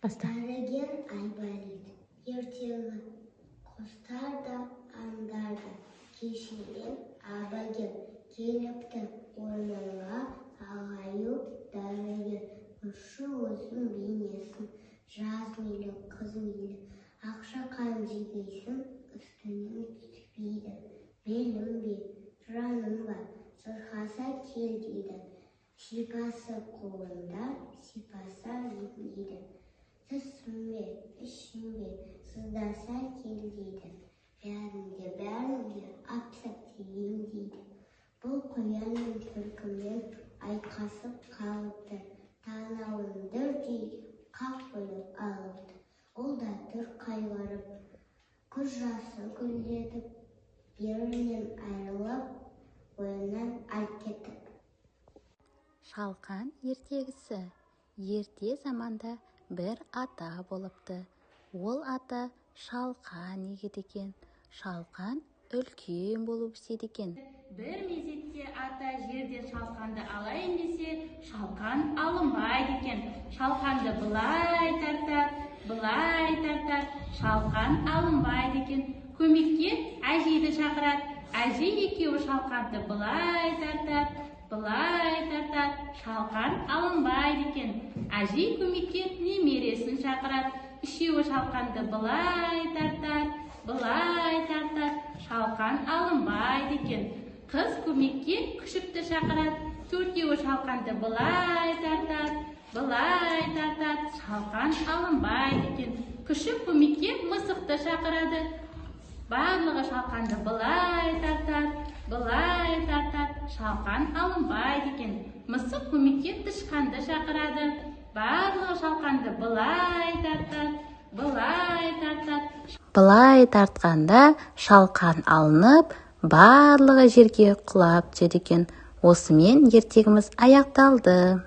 Баста. Дәрігер Айболит, ертегі құстар да, аңдар да, кешеден абайгер, келіпті орныңа ағаю дәрігер, ұшы өзің бейнесін, жаз мейлі, қыз мейлі, ақша қан жегейсің, үстінен түспейді, белім бе, жаным ба, сырқаса кел дейді, сипасы қолында, сипаса дейді. Түсінбе, ішінбе, сыздаса кел дейді. Бәрінде апсат тиген дейді. Бұл қоянның түркімен айқасып қалыпты. Танауын дүрдей қақ бөліп алыпты. Ол да түр қайғырып, көз жасы гүлдетіп, берінен айрылып, ойынан алып кетіп. Шалқан ертегісі. Ерте заманда бір ата болыпты. Ол ата шалқан егеді екен. Шалқан үлкен болып өседі екен. Бір мезетте ата жерден шалқанды алайын десе, шалқан алынбайды екен. Шалқанды былай тартар, шалқан алынбайды екен. Көмекке әжейді шақырады. Әжей екеуі шалқанды былай тартар, шалқан алынбайды екен. Әжей көмекке немересін шақырады. Үшеуі шалқанды былай тартар, шалқан алынбайды екен. Қыз көмекке күшікті шақырады. Төртеуі шалқанды былай тартар, шалқан алынбайды екен. Күшік көмекке мысықты шақырады. Барлығы шалқанды былай тартар, шалқан алынбайды екен. Мысық көмекке тышқанды шақырады. Барлығы шалқанды былай тартар. Былай тартқанда шалқан алынып, барлығы жерге құлап түседі екен. Осымен ертегіміз аяқталды.